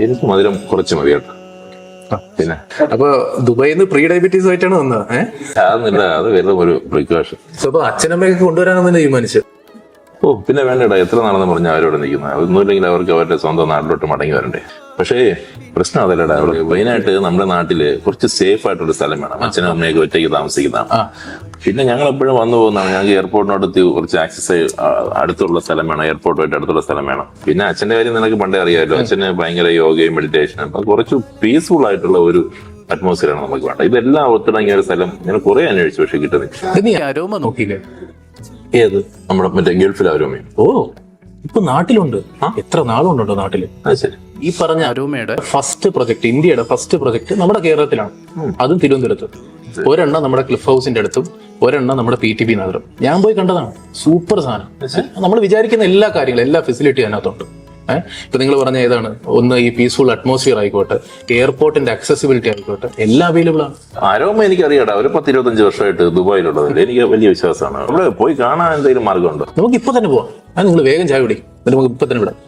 എനിക്ക് മധുരം കുറച്ച് മതി കേട്ടോ. പിന്നെ അപ്പൊ ദുബായിന്ന് പ്രീ ഡയബറ്റീസ് ആയിട്ടാണ് വന്നത്. അതൊന്നുമില്ല, അത് വെറും ഒരു പ്രിക്കോഷൻ. അപ്പൊ അച്ഛനമ്മയൊക്കെ കൊണ്ടുവരാനെന്ന് തീരുമാനിച്ചു. ഓ പിന്നെ വേണ്ടടാ, എത്ര നാളെന്ന് പറഞ്ഞാൽ അവരോട് നിൽക്കുന്നത്. അതൊന്നുമില്ലെങ്കിൽ അവർക്ക് അവരുടെ സ്വന്തം നാട്ടിലോട്ട് മടങ്ങി വരണ്ടേ. പക്ഷേ പ്രശ്നം അതല്ലടാ, അവിടെ മെയിനായിട്ട് നമ്മുടെ നാട്ടില് കുറച്ച് സേഫ് ആയിട്ടൊരു സ്ഥലം വേണം. അച്ഛനും അമ്മയൊക്കെ ഒറ്റയ്ക്ക് താമസിക്കുന്നതാണ്. പിന്നെ ഞങ്ങൾ എപ്പോഴും വന്നു പോകുന്നതാണ്. ഞങ്ങൾക്ക് എയർപോർട്ടിനടുത്ത് കുറച്ച് ആക്സസ് അടുത്തുള്ള സ്ഥലം വേണം, എയർപോർട്ടുമായിട്ട് അടുത്തുള്ള സ്ഥലം വേണം. പിന്നെ അച്ഛന്റെ കാര്യം നിനക്ക് പണ്ടേ അറിയാമല്ലോ, അച്ഛന് ഭയങ്കര യോഗയും മെഡിറ്റേഷനും. അപ്പൊ കുറച്ച് പീസ്ഫുൾ ആയിട്ടുള്ള ഒരു അറ്റ്മോസ്ഫിയറാണ് നമുക്ക് വേണ്ടത്. ഇതെല്ലാം ഒത്തിണങ്ങിയ ഒരു സ്ഥലം ഞാൻ കുറെ അന്വേഷിച്ചു, പക്ഷെ കിട്ടുന്നില്ല. അരോമ നോക്കിയില്ലേ? ഏത് നമ്മുടെ മറ്റേ ഗൾഫിൽ അരോമയും? ഓ ഇപ്പൊ നാട്ടിലുണ്ട്. എത്ര നാളുണ്ടോ നാട്ടില്? ശരി. ഈ പറഞ്ഞ അരോമയുടെ ഫസ്റ്റ് പ്രൊജക്ട്, ഇന്ത്യയുടെ ഫസ്റ്റ് പ്രൊജക്ട് നമ്മുടെ കേരളത്തിലാണ്. അതും തിരുവനന്തപുരത്ത്. ഒരെണ്ണം നമ്മുടെ ക്ലിഫ് ഹൗസിന്റെ അടുത്തും ഒരെണ്ണം നമ്മുടെ PTP നഗരം. ഞാൻ പോയി കണ്ടതാണ്. സൂപ്പർ സാധനം. നമ്മൾ വിചാരിക്കുന്ന എല്ലാ കാര്യങ്ങളും, എല്ലാ ഫെസിലിറ്റി അതിനകത്തുണ്ട്. ഇപ്പൊ നിങ്ങൾ പറഞ്ഞ ഏതാണ്? ഒന്ന് ഈ പീസ്ഫുൾ അറ്റ്മോസ്ഫിയർ ആയിക്കോട്ടെ, എയർപോർട്ടിന്റെ അക്സസിബിലിറ്റി ആയിക്കോട്ടെ, എല്ലാം അവൈലബിൾ ആണ്. അരോമ എനിക്കറിയാടാ, ഒരു 10-25 വർഷമായിട്ട് ദുബായിലുള്ളതല്ലേ. എനിക്ക് വലിയ വിശ്വാസമാണ്. അവിടെ പോയി കാണാൻ എന്തെങ്കിലും മാർഗമുണ്ടോ? നമുക്ക് ഇപ്പൊ തന്നെ പോവാം. നിങ്ങൾ വേഗം ചായ കുടി, നമുക്ക് ഇപ്പൊ തന്നെ വിടാം.